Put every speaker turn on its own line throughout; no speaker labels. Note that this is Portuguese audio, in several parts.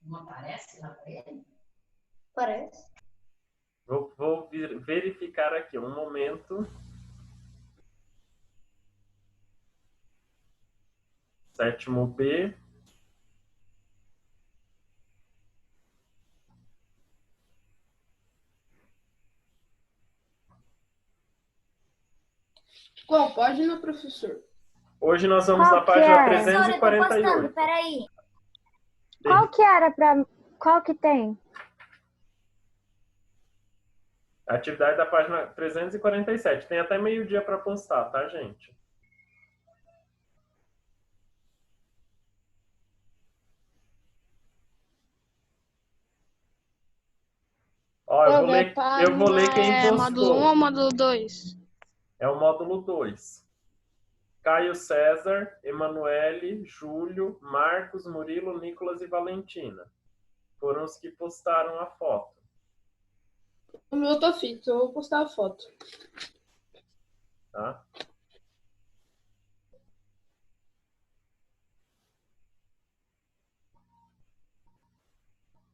Não aparece lá para ele? Parece.
Vou verificar aqui um momento. Sétimo B.
Qual página, professor?
Hoje nós vamos
Qual
na
que
página
é?
348.
Peraí.
Qual que era para... Qual que tem?
Atividade da página 347. Tem até meio-dia para postar, tá, gente? Ó, eu vou ler quem postou.
Módulo 1 ou módulo 2?
É o módulo 2. Caio César, Emanuele, Júlio, Marcos, Murilo, Nicolas e Valentina. Foram os que postaram a foto.
O meu tá fixo, eu vou postar a foto.
Tá?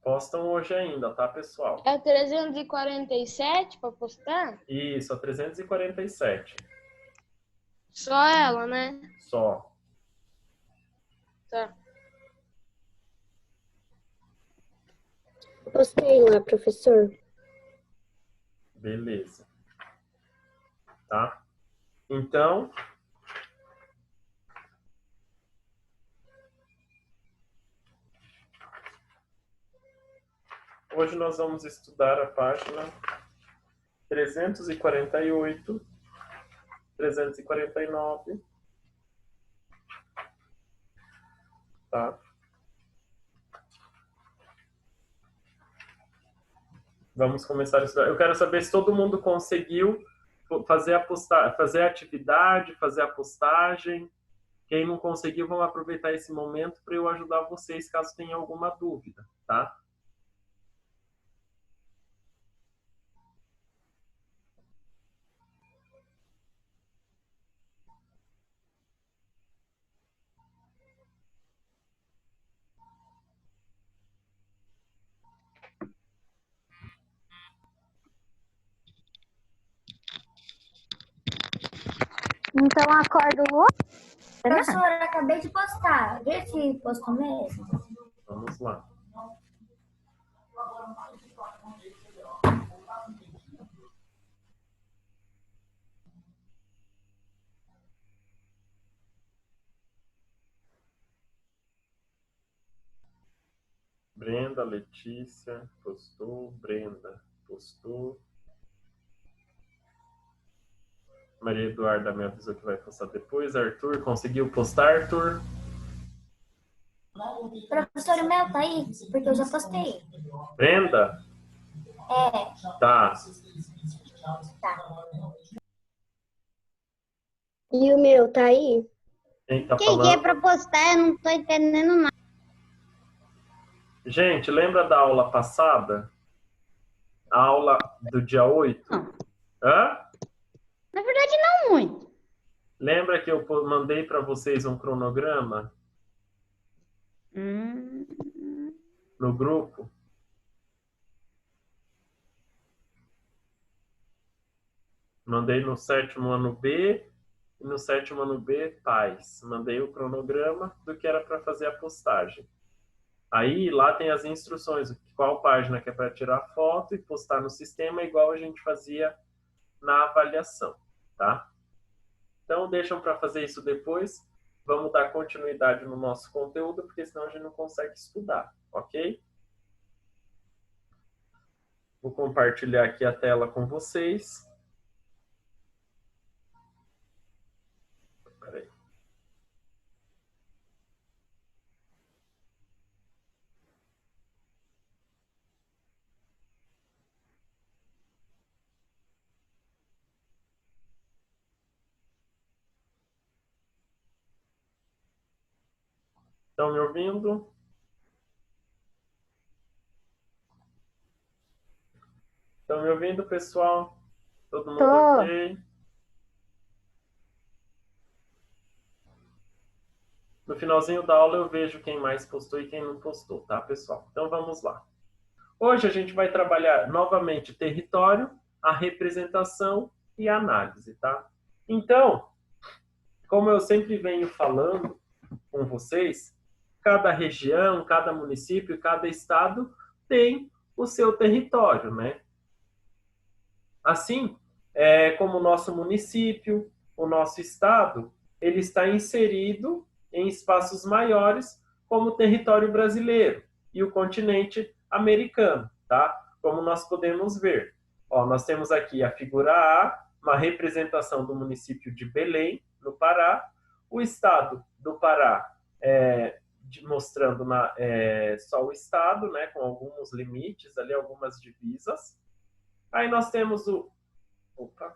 Postam hoje ainda, tá, pessoal?
É 347 para postar?
Isso, a 347.
Só ela, né?
Só.
Tá.
Postei lá, professor.
Beleza. Tá? Então, hoje nós vamos estudar a página 348, 349, tá? Vamos começar a estudar. Eu quero saber se todo mundo conseguiu fazer fazer a atividade, fazer a postagem. Quem não conseguiu, vamos aproveitar esse momento para eu ajudar vocês caso tenha alguma dúvida, tá?
Então, acordo o Lu.
Professora, acabei de postar. Vê se postou mesmo.
Vamos lá. Brenda, Letícia, postou. Brenda, postou. Maria Eduarda me avisou que vai postar depois. Arthur, conseguiu postar, Arthur?
Professor, o meu tá aí? Porque eu já postei.
Brenda?
É.
Tá.
E o meu, tá aí?
Quem tá
Quem que é
falando?
para postar? Eu não tô entendendo nada.
Gente, lembra da aula passada? A aula do dia 8?
Não.
Hã?
Na verdade, não muito.
Lembra que eu mandei para vocês um cronograma no grupo? Mandei no sétimo ano B e no sétimo ano B, paz. Mandei o cronograma do que era para fazer a postagem. Aí lá tem as instruções, qual página que é para tirar foto e postar no sistema, igual a gente fazia na avaliação, tá? Então deixam para fazer isso depois. Vamos dar continuidade no nosso conteúdo, porque senão a gente não consegue estudar, ok? Vou compartilhar aqui a tela com vocês. Peraí. Estão me ouvindo? Estão me ouvindo, pessoal? Todo mundo
Tô.
ok? No finalzinho da aula eu vejo quem mais postou e quem não postou, tá, pessoal? Então vamos lá. Hoje a gente vai trabalhar novamente território, a representação e a análise, tá? Então, como eu sempre venho falando com vocês, cada região, cada município, cada estado tem o seu território, né? Assim, como o nosso município, o nosso estado, ele está inserido em espaços maiores, como o território brasileiro e o continente americano, tá? Como nós podemos ver. Ó, nós temos aqui a figura A, uma representação do município de Belém, no Pará, o estado do Pará, mostrando só o estado, né, com alguns limites ali, algumas divisas. Aí nós temos o... Opa.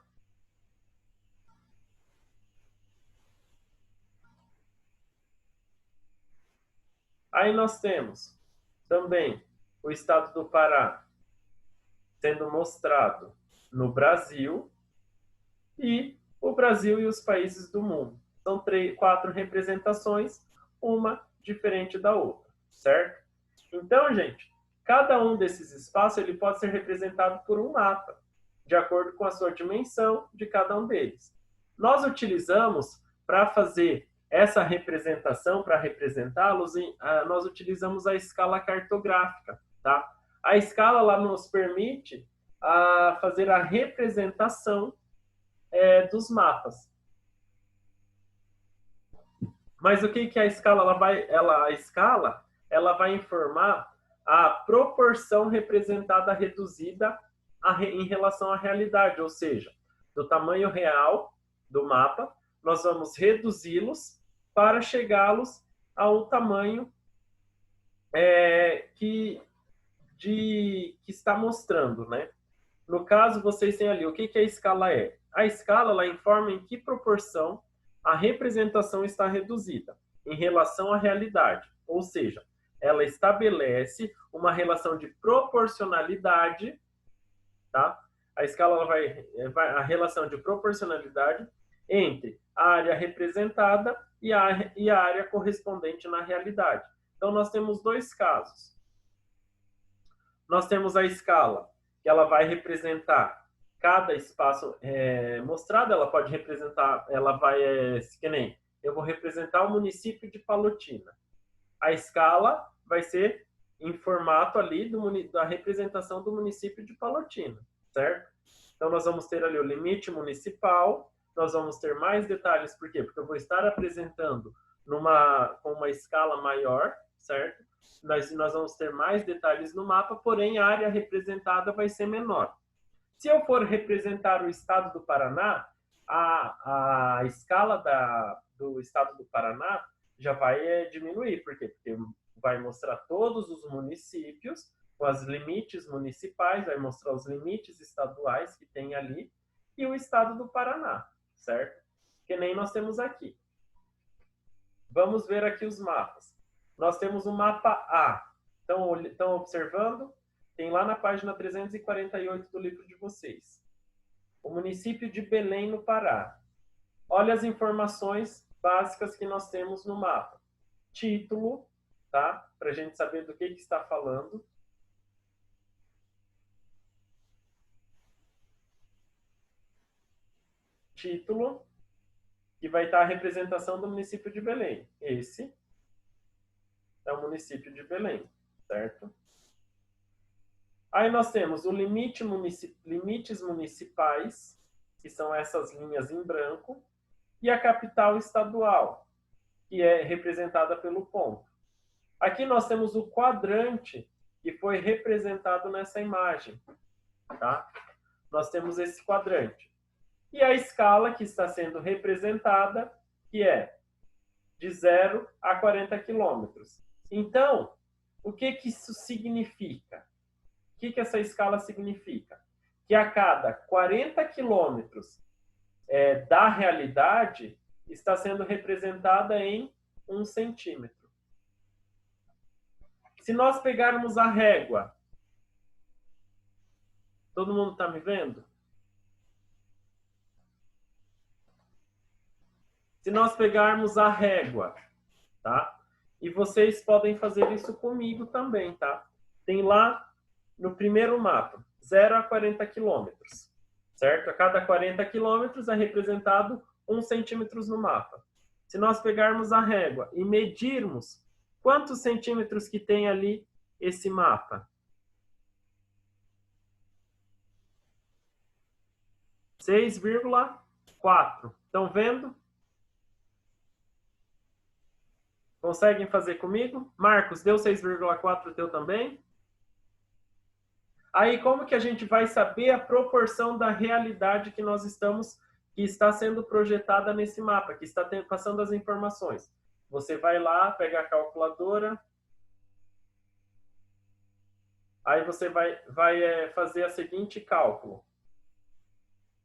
Aí nós temos também o estado do Pará sendo mostrado no Brasil e o Brasil e os países do mundo. São 4 representações, uma diferente da outra, certo? Então, gente, cada um desses espaços ele pode ser representado por um mapa, de acordo com a sua dimensão de cada um deles. Nós utilizamos, para fazer essa representação, para representá-los, nós utilizamos a escala cartográfica, tá? A escala ela nos permite fazer a representação dos mapas. Mas o que a escala ela vai informar a proporção representada reduzida em relação à realidade, ou seja, do tamanho real do mapa, nós vamos reduzi-los para chegá-los a um tamanho que está mostrando, né? No caso, vocês têm ali, o que a escala é? A escala ela informa em que proporção a representação está reduzida em relação à realidade, ou seja, ela estabelece uma relação de proporcionalidade, tá? A escala a relação de proporcionalidade entre a área representada e a área correspondente na realidade. Então, nós temos 2 casos. Nós temos a escala, que ela vai representar cada espaço mostrado, ela pode representar, ela vai, que nem, eu vou representar o município de Palotina. A escala vai ser em formato ali da representação do município de Palotina, certo? Então, nós vamos ter ali o limite municipal, nós vamos ter mais detalhes, por quê? Porque eu vou estar apresentando com uma escala maior, certo? Nós vamos ter mais detalhes no mapa, porém a área representada vai ser menor. Se eu for representar o estado do Paraná, a escala do estado do Paraná já vai diminuir. Por quê? Porque vai mostrar todos os municípios, com os limites municipais, vai mostrar os limites estaduais que tem ali, e o estado do Paraná, certo? Que nem nós temos aqui. Vamos ver aqui os mapas. Nós temos o mapa A. Estão observando? Tem lá na página 348 do livro de vocês. O município de Belém, no Pará. Olha as informações básicas que nós temos no mapa. Título, tá? Para a gente saber do que está falando. Título, que vai estar a representação do município de Belém. Esse é o município de Belém, certo? Aí nós temos o limites municipais, que são essas linhas em branco, e a capital estadual, que é representada pelo ponto. Aqui nós temos o quadrante que foi representado nessa imagem, tá? Nós temos esse quadrante. E a escala que está sendo representada, que é de 0 a 40 quilômetros. Então, o que isso significa? O que essa escala significa? Que a cada 40 quilômetros da realidade está sendo representada em 1 centímetro. Se nós pegarmos a régua, todo mundo está me vendo? Se nós pegarmos a régua tá? E vocês podem fazer isso comigo também, tá? Tem lá no primeiro mapa, 0 a 40 quilômetros, certo? A cada 40 quilômetros é representado 1 centímetro no mapa. Se nós pegarmos a régua e medirmos quantos centímetros que tem ali esse mapa? 6,4. Estão vendo? Conseguem fazer comigo? Marcos, deu 6,4 o teu também? Aí, como que a gente vai saber a proporção da realidade que nós estamos, que está sendo projetada nesse mapa, que está passando as informações? Você vai lá, pega a calculadora, aí você vai fazer a seguinte cálculo.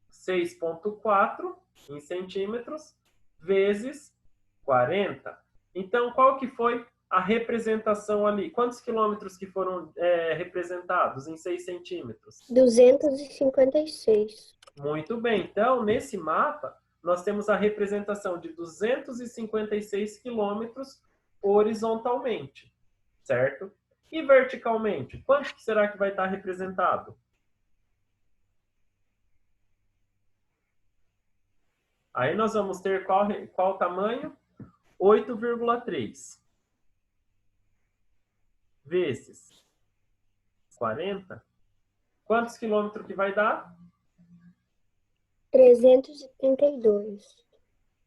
6,4 em centímetros vezes 40. Então, qual que foi a representação ali? Quantos quilômetros que foram representados em 6 centímetros?
256.
Muito bem. Então, nesse mapa, nós temos a representação de 256 quilômetros horizontalmente, certo? E verticalmente, quanto que será que vai estar representado? Aí nós vamos ter qual tamanho? 8,3 vezes 40. Quantos quilômetros que vai dar?
332.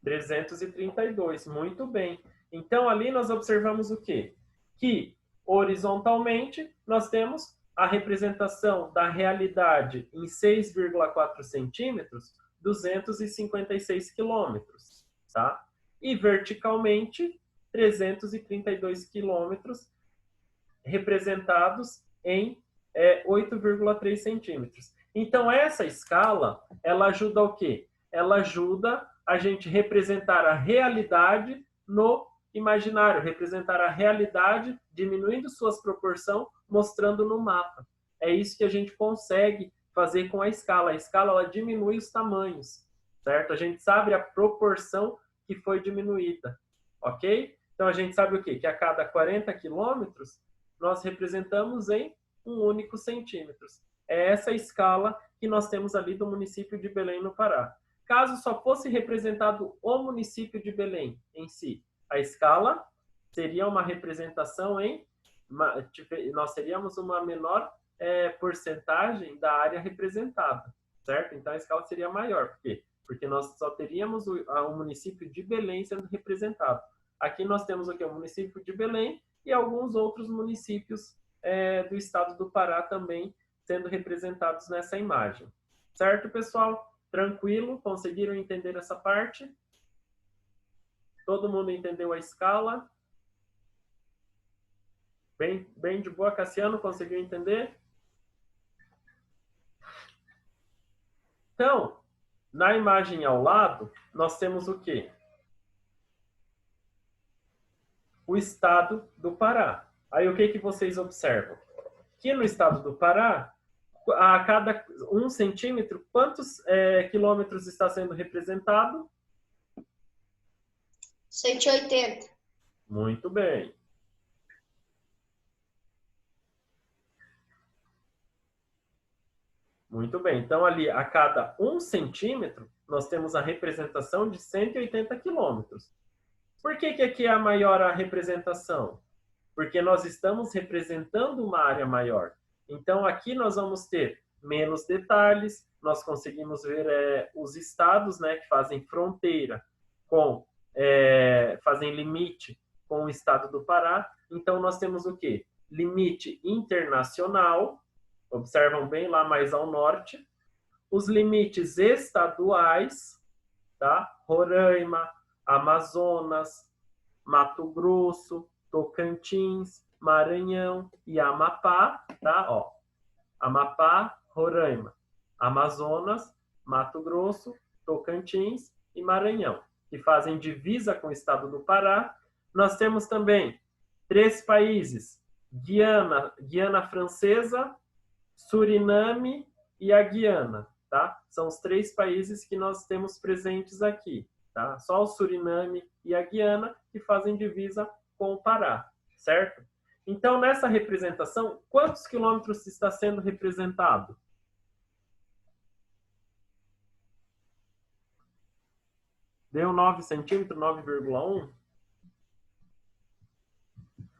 332, muito bem. Então, ali nós observamos o quê? Que, horizontalmente, nós temos a representação da realidade em 6,4 centímetros, 256 quilômetros, tá? E verticalmente, 332 quilômetros representados em 8,3 centímetros. Então, essa escala, ela ajuda o quê? Ela ajuda a gente representar a realidade no imaginário, representar a realidade diminuindo suas proporções, mostrando no mapa. É isso que a gente consegue fazer com a escala. A escala, ela diminui os tamanhos, certo? A gente sabe a proporção que foi diminuída, ok? Então, a gente sabe o quê? Que a cada 40 quilômetros, nós representamos em um único centímetro. É essa escala que nós temos ali do município de Belém, no Pará. Caso só fosse representado o município de Belém em si, a escala seria uma representação em... Nós teríamos uma menor porcentagem da área representada, certo? Então, a escala seria maior. Por quê? Porque nós só teríamos o município de Belém sendo representado. Aqui nós temos o quê? O município de Belém e alguns outros municípios do estado do Pará também sendo representados nessa imagem. Certo, pessoal? Tranquilo? Conseguiram entender essa parte? Todo mundo entendeu a escala? Bem de boa. Cassiano, conseguiu entender? Então, na imagem ao lado, nós temos o quê? O estado do Pará. Aí, o que vocês observam? Que no estado do Pará, a cada 1 centímetro, quantos quilômetros está sendo representado?
180.
Muito bem. Muito bem. Então, ali, a cada 1 centímetro, nós temos a representação de 180 quilômetros. Por que aqui é a maior a representação? Porque nós estamos representando uma área maior. Então, aqui nós vamos ter menos detalhes, nós conseguimos ver os estados, né, que fazem fronteira fazem limite com o estado do Pará. Então, nós temos o quê? Limite internacional, observam bem lá mais ao norte, os limites estaduais, tá? Roraima, Amazonas, Mato Grosso, Tocantins, Maranhão e Amapá, tá? Ó, Amapá, Roraima, Amazonas, Mato Grosso, Tocantins e Maranhão, que fazem divisa com o estado do Pará. Nós temos também 3 países, Guiana Francesa, Suriname e a Guiana, tá? São os 3 países que nós temos presentes aqui. tá? Só o Suriname e a Guiana que fazem divisa com o Pará, certo? Então, nessa representação, quantos quilômetros está sendo representado? Deu 9 centímetros, 9,1?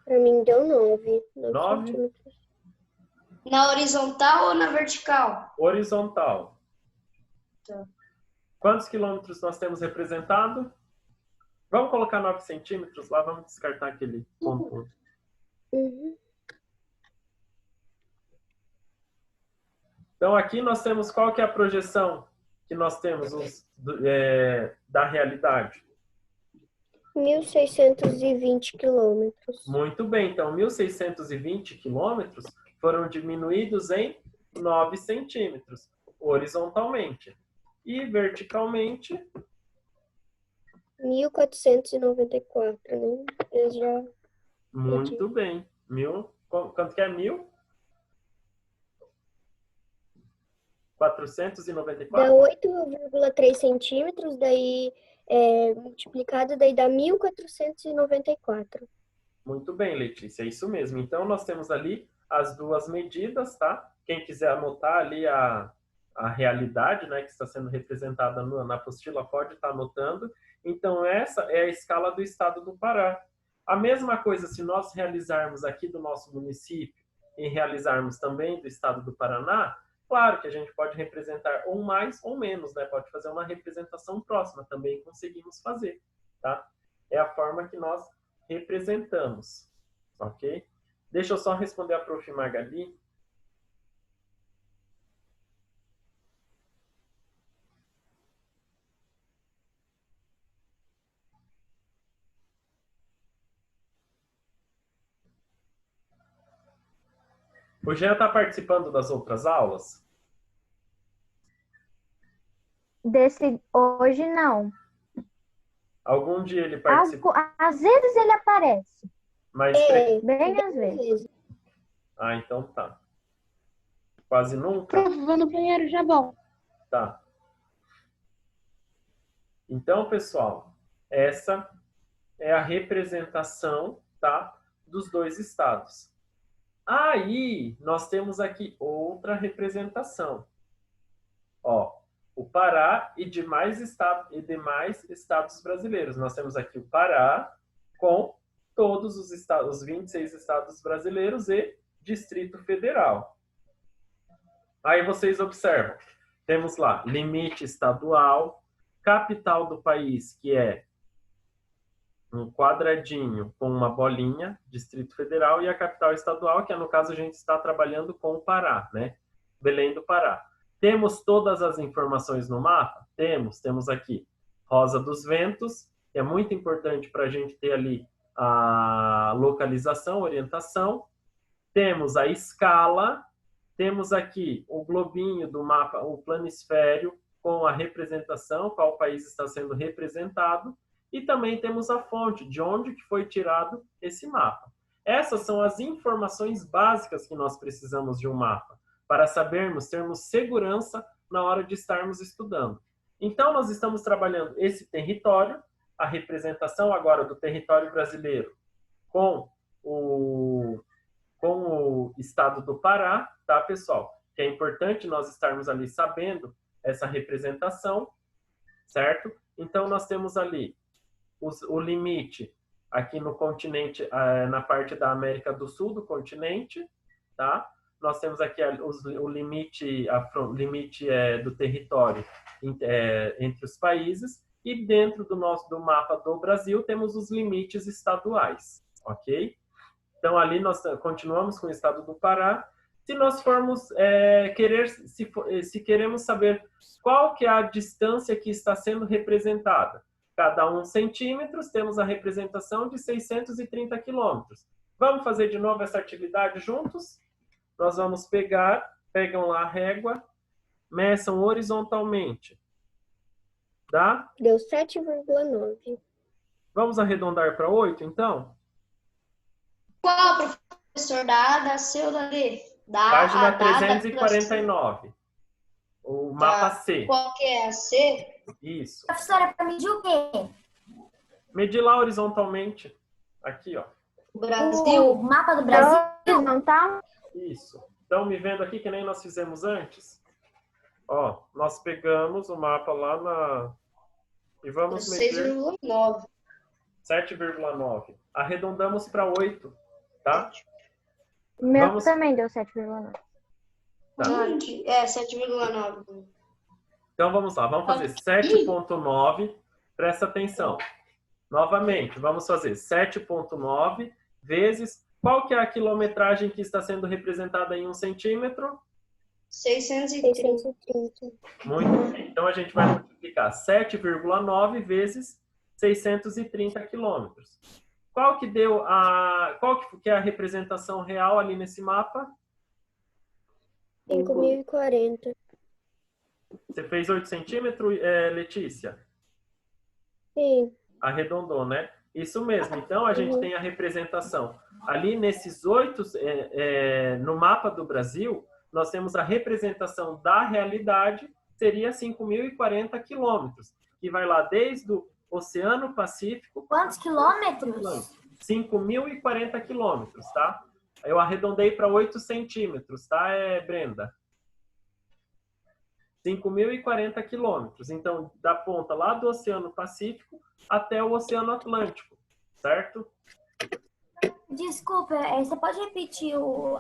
Para mim deu 9.
9?
centímetros.
Na horizontal ou na vertical?
Horizontal.
Tá.
Quantos quilômetros nós temos representado? Vamos colocar 9 centímetros lá, vamos descartar aquele ponto.
Uhum.
Então, aqui nós temos qual que é a projeção que nós temos da realidade?
1.620 quilômetros.
Muito bem, então 1.620 quilômetros foram diminuídos em 9 centímetros, horizontalmente. E verticalmente,
1.494, né? Eu já...
muito bem. Quanto que é 1.494?
Dá 8,3 centímetros, daí multiplicado, daí dá 1.494.
Muito bem, Letícia, é isso mesmo. Então, nós temos ali as duas medidas, tá? Quem quiser anotar ali a realidade, né, que está sendo representada na apostila, pode estar anotando. Então, essa é a escala do estado do Pará. A mesma coisa, se nós realizarmos aqui do nosso município e realizarmos também do estado do Paraná, claro que a gente pode representar ou mais ou menos, né? Pode fazer uma representação próxima, também conseguimos fazer, tá? É a forma que nós representamos, ok? Deixa eu só responder a Prof. Magali. O Jean está participando das outras aulas?
Hoje não.
Algum dia ele participa?
Às vezes ele aparece.
Mas
Bem às vezes.
Ah, então tá. Quase nunca?
Prof, vou no banheiro, já bom.
Tá. Então, pessoal, essa é a representação, tá, dos dois estados. Aí, nós temos aqui outra representação. Ó, o Pará e demais estados brasileiros. Nós temos aqui o Pará com todos os 26 estados brasileiros e Distrito Federal. Aí vocês observam, temos lá limite estadual, capital do país, que é um quadradinho com uma bolinha, Distrito Federal, e a capital estadual, que no caso a gente está trabalhando com o Pará, né? Belém do Pará. Temos todas as informações no mapa? Temos aqui Rosa dos Ventos, que é muito importante para a gente ter ali a localização, orientação. Temos a escala, temos aqui o globinho do mapa, o planisfério, com a representação, qual país está sendo representado, e também temos a fonte, de onde que foi tirado esse mapa. Essas são as informações básicas que nós precisamos de um mapa, para sabermos, termos segurança na hora de estarmos estudando. Então, nós estamos trabalhando esse território, a representação agora do território brasileiro com o estado do Pará, tá, pessoal? Que é importante nós estarmos ali sabendo essa representação, certo? Então, nós temos ali o limite aqui no continente, na parte da América do Sul do continente, tá? Nós temos aqui o limite do território entre os países, e dentro do mapa do Brasil temos os limites estaduais, ok? Então ali nós continuamos com o estado do Pará. Se nós formos se queremos saber qual que é a distância que está sendo representada, cada 1 centímetro, temos a representação de 630 quilômetros. Vamos fazer de novo essa atividade juntos? Nós vamos pegam lá a régua, meçam horizontalmente. Dá?
Deu 7,9.
Vamos arredondar para 8, então?
Qual, professor? Da A, da C ou da D?
Página 349. O mapa C.
Qual que é a C?
Isso.
Professora, para medir o quê?
Medir lá horizontalmente. Aqui, ó.
Brasil.
O mapa do Brasil?
Não tá?
Isso. Estão me vendo aqui que nem nós fizemos antes? Ó, nós pegamos o mapa lá na... E vamos medir
6,9.
7,9. Arredondamos para 8, tá?
O meu
Vamos-
também deu 7,9.
Tá.
É, 7,9.
Então vamos lá, vamos fazer 7,9. Presta atenção. Novamente, vamos fazer 7,9 vezes... Qual que é a quilometragem que está sendo representada em 1 centímetro?
630.
630.
Muito bem. Então a gente vai multiplicar 7,9 vezes 630 quilômetros. Qual que deu qual que é a representação real ali nesse mapa?
5.040.
Você fez 8 centímetros, Letícia?
Sim.
Arredondou, né? Isso mesmo. Então a gente tem a representação. Ali nesses 8, no mapa do Brasil, nós temos a representação da realidade, seria 5.040 quilômetros, que vai lá desde o Oceano Pacífico...
Quantos quilômetros?
5.040 quilômetros, tá? Eu arredondei para 8 centímetros, tá, Brenda? 5.040 quilômetros. Então, da ponta lá do Oceano Pacífico até o Oceano Atlântico, certo?
Desculpa, você pode repetir o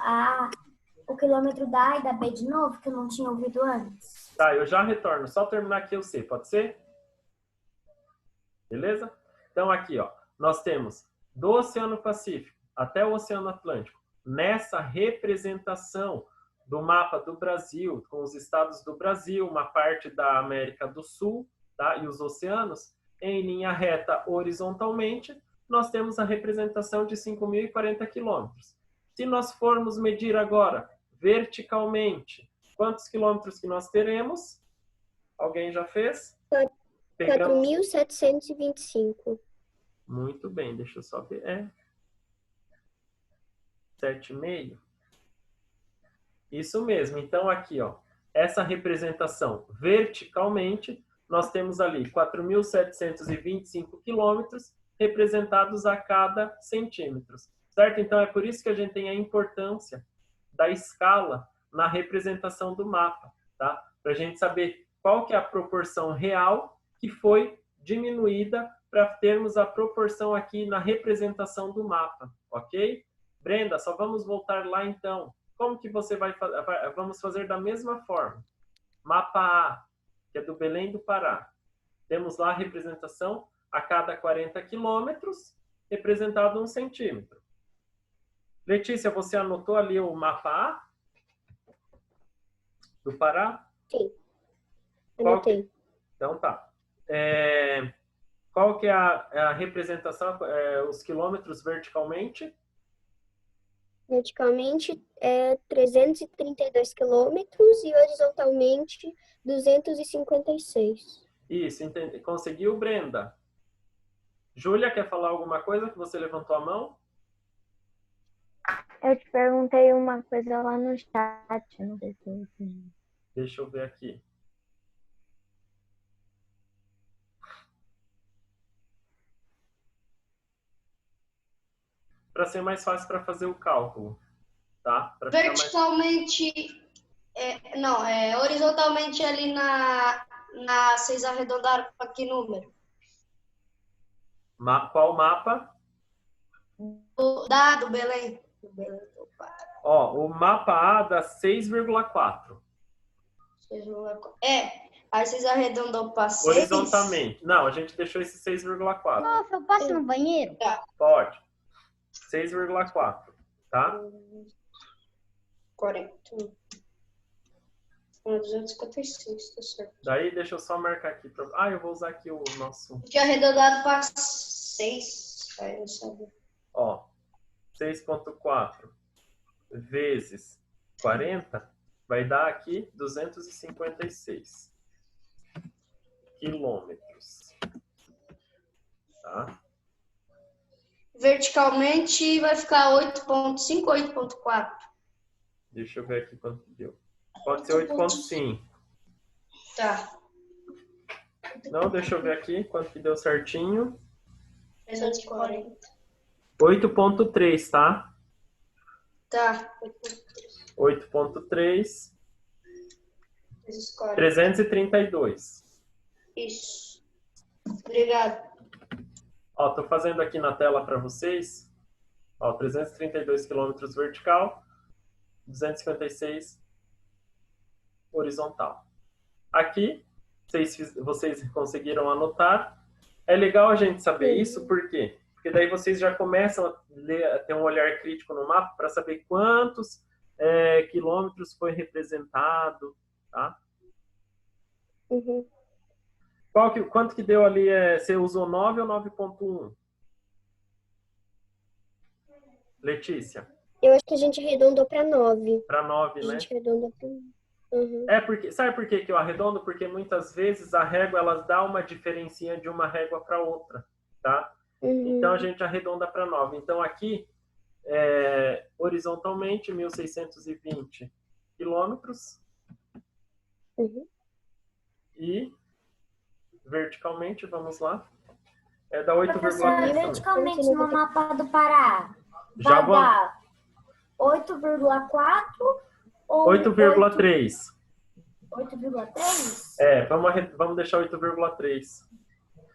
quilômetro da A e da B de novo, que eu não tinha ouvido antes?
Tá, eu já retorno. Só terminar aqui o C, pode ser? Beleza? Então, aqui, ó, nós temos do Oceano Pacífico até o Oceano Atlântico, nessa representação do mapa do Brasil, com os estados do Brasil, uma parte da América do Sul, tá? E os oceanos, em linha reta horizontalmente, nós temos a representação de 5.040 quilômetros. Se nós formos medir agora verticalmente, quantos quilômetros que nós teremos? Alguém já fez?
4.725.
Muito bem, deixa eu só ver. 7,5. Isso mesmo. Então, aqui, ó, essa representação verticalmente, nós temos ali 4.725 quilômetros representados a cada centímetro, certo? Então, é por isso que a gente tem a importância da escala na representação do mapa, tá? Para a gente saber qual que é a proporção real que foi diminuída para termos a proporção aqui na representação do mapa, ok? Brenda, só vamos voltar lá então. Como que você vai fazer? Vamos fazer da mesma forma. Mapa A, que é do Belém do Pará. Temos lá a representação a cada 40 quilômetros, representado 1 centímetro. Letícia, você anotou ali o mapa A do Pará?
Sim. Anotei.
Então tá. Qual que é a representação, os quilômetros verticalmente?
Verticalmente é 332 quilômetros e horizontalmente 256.
Isso, entendi. Conseguiu, Brenda? Júlia, quer falar alguma coisa que você levantou a mão?
Eu te perguntei uma coisa lá no chat, não sei se eu entendi.
Deixa eu ver aqui. Para ser mais fácil para fazer o cálculo, tá? Pra ficar mais...
Verticalmente, horizontalmente ali vocês arredondaram para que número?
Qual mapa?
Do Belém. Do Belém do Pará.
Ó, o mapa A dá 6,4.
Aí vocês arredondam para 6.
Horizontalmente. Não, a gente deixou esse 6,4.
Nossa, eu posso ir no banheiro?
Pode. 6,4, tá?
40. 256, tá certo.
Daí, deixa eu só marcar aqui. Eu vou usar aqui o nosso...
Tinha arredondado para 6. Aí eu não sabia.
Ó, 6,4 vezes 40 vai dar aqui 256 quilômetros. Tá?
Verticalmente vai ficar 8,5 ou 8,4?
Deixa eu ver aqui quanto deu. Pode ser 8,5.
Tá.
Não, deixa eu ver aqui quanto que deu certinho.
340.
8,3, tá?
Tá.
8,3,
340.
332.
Isso. Obrigado.
Ó, tô fazendo aqui na tela para vocês. Ó, 332 quilômetros vertical, 256 horizontal. Aqui, vocês conseguiram anotar. É legal a gente saber isso, por quê? Porque daí vocês já começam a ter um olhar crítico no mapa para saber quantos quilômetros foi representado, tá?
Uhum.
Quanto que deu ali? Você usou 9 ou 9,1? Letícia?
Eu acho que a gente arredondou para 9.
Para 9,
A
né?
gente arredondou para 9. Uhum.
Sabe por que que eu arredondo? Porque muitas vezes a régua ela dá uma diferencinha de uma régua para outra, tá?
Uhum.
Então a gente arredonda para 9. Então aqui, horizontalmente, 1.620 quilômetros.
Uhum.
E verticalmente, vamos lá, dá
Professor,
8,3 também.
verticalmente no mapa do Pará,
Já
vai dar 8,4 ou
8,3.
8,3?
Vamos deixar 8,3.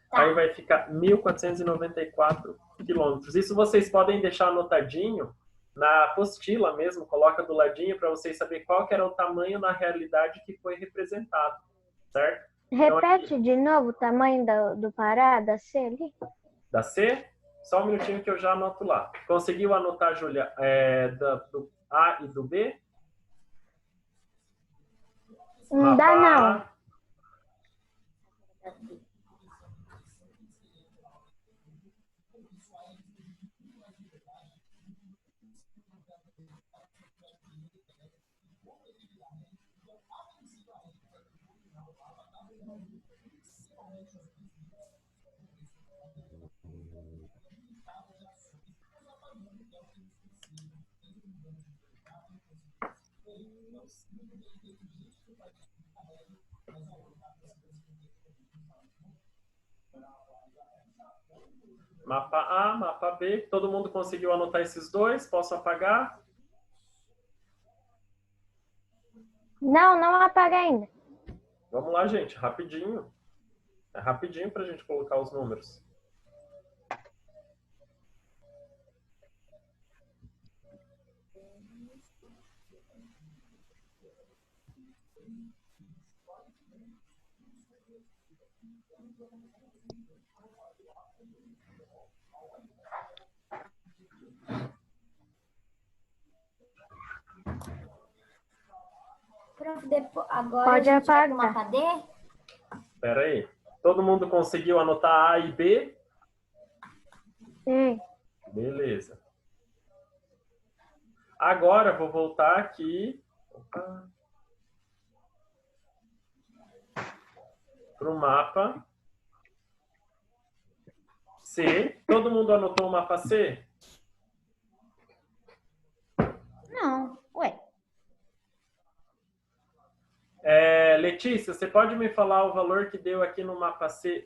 Tá.
Aí vai ficar 1.494 quilômetros. Isso vocês podem deixar anotadinho na apostila mesmo, coloca do ladinho para vocês saberem qual que era o tamanho na realidade que foi representado, certo?
Repete de novo o tamanho do Pará, da C ali?
Da C, só um minutinho que eu já anoto lá. Conseguiu anotar, Júlia, do A e do B?
Não dá, não.
A. Mapa A, mapa B. Todo mundo conseguiu anotar esses dois? Posso apagar?
Não apaga ainda.
Vamos lá, gente, rapidinho. É rapidinho para a gente colocar os números.
Prof, agora
Pode
a gente vai pro
apagar.
mapa D?
Espera aí. Todo mundo conseguiu anotar A e B?
Sim.
Beleza. Agora vou voltar aqui para o mapa C. Todo mundo anotou o mapa C?
Não. Ué.
Letícia, você pode me falar o valor que deu aqui no mapa C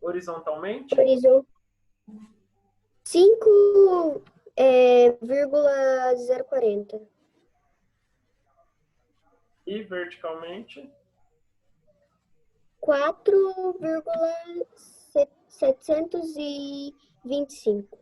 horizontalmente?
5,040.
E verticalmente?
4,725.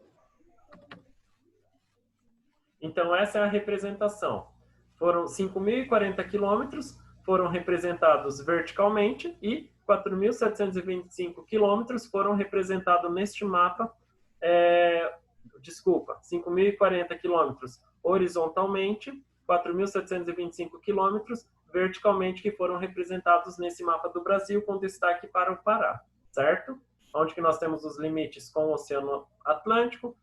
Então, essa é a representação. Foram 5.040 quilômetros, foram representados verticalmente e 4.725 quilômetros foram representados neste mapa. 5.040 quilômetros horizontalmente, 4.725 quilômetros verticalmente, que foram representados nesse mapa do Brasil, com destaque para o Pará, certo? Onde que nós temos os limites com o Oceano Atlântico,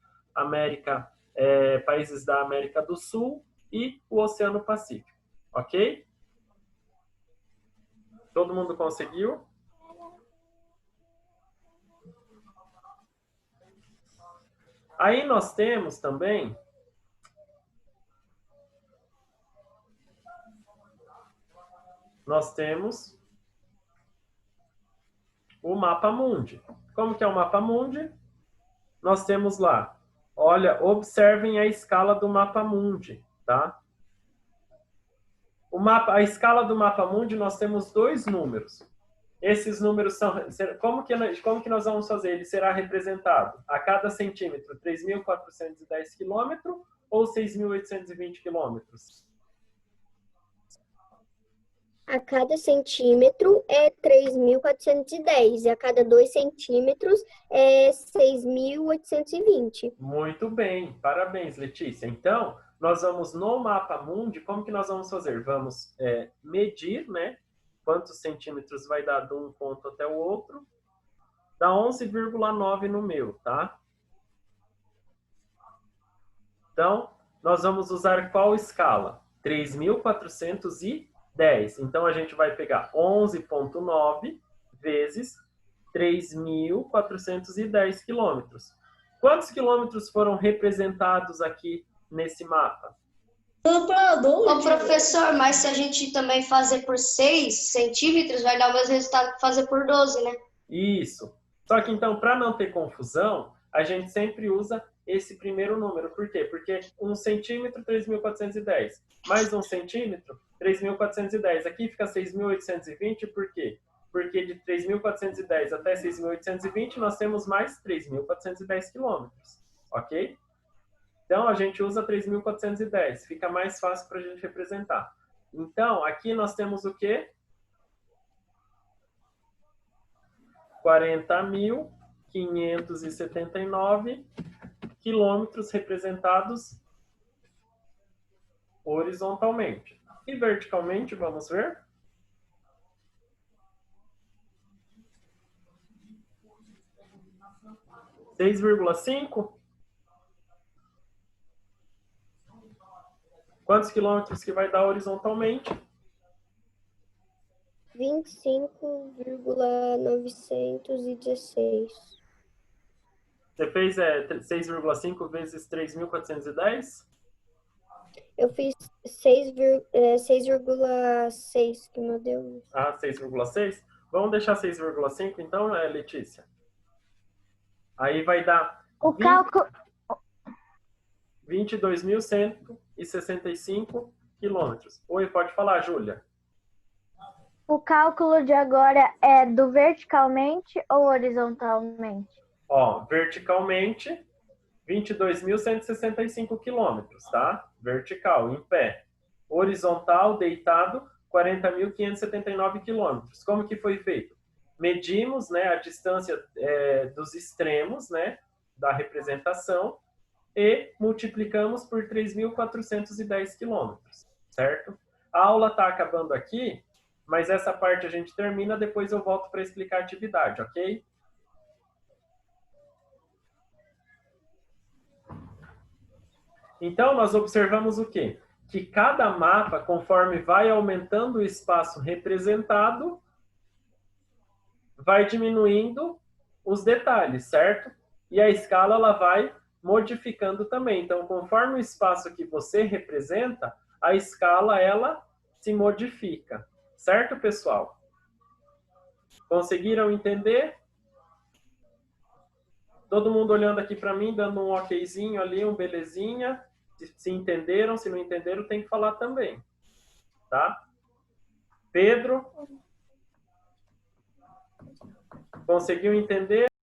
países da América do Sul e o Oceano Pacífico, ok? Todo mundo conseguiu? Aí nós temos também o mapa mundi. Como que é o mapa mundi? Nós temos lá, olha, observem a escala do mapa mundi, tá? A escala do mapa mundi, nós temos 2 números. Esses números são... Como que nós vamos fazer? Ele será representado a cada centímetro 3.410 quilômetros ou 6.820 quilômetros?
A cada centímetro é 3.410 e a cada 2 centímetros é 6.820.
Muito bem, parabéns, Letícia. Então, nós vamos no mapa mundi, como que nós vamos fazer? Vamos medir, né? Quantos centímetros vai dar de um ponto até o outro. Dá 11,9 no meu, tá? Então, nós vamos usar qual escala? 3.410. Então, a gente vai pegar 11,9 vezes 3.410 quilômetros. Quantos quilômetros foram representados aqui nesse mapa?
Ô, professor, mas se a gente também fazer por 6 centímetros, vai dar o mesmo resultado que fazer por 12, né?
Isso. Só que, então, para não ter confusão, a gente sempre usa esse primeiro número. Por quê? Porque 1 centímetro, 3.410. Mais 1 centímetro, 3.410. Aqui fica 6.820, por quê? Porque de 3.410 até 6.820, nós temos mais 3.410 quilômetros. Ok? Então, a gente usa 3.410. Fica mais fácil para a gente representar. Então, aqui nós temos o quê? 40.579 quilômetros representados horizontalmente. E verticalmente, vamos ver? — 6,5. Quantos quilômetros que vai dar horizontalmente?
25,916.
Você fez 6,5 vezes 3.410?
Eu fiz 6,6, que meu Deus.
Ah, 6,6? Vamos deixar 6,5 então, Letícia? Aí vai dar
O cálculo.
22.165 quilômetros. Oi, pode falar, Júlia.
O cálculo de agora é do verticalmente ou horizontalmente?
Ó, verticalmente, 22.165 quilômetros, tá? Vertical, em pé. Horizontal, deitado, 40.579 quilômetros. Como que foi feito? Medimos, né, a distância dos extremos, né, da representação e multiplicamos por 3.410 quilômetros, certo? A aula está acabando aqui, mas essa parte a gente termina, depois eu volto para explicar a atividade, ok? Então, nós observamos o quê? Que cada mapa, conforme vai aumentando o espaço representado, vai diminuindo os detalhes, certo? E a escala ela vai modificando também. Então, conforme o espaço que você representa, a escala ela se modifica. Certo, pessoal? Conseguiram entender? Todo mundo olhando aqui para mim, dando um okzinho ali, um belezinha. Se entenderam, se não entenderam, tem que falar também. Tá? Pedro? Conseguiu entender?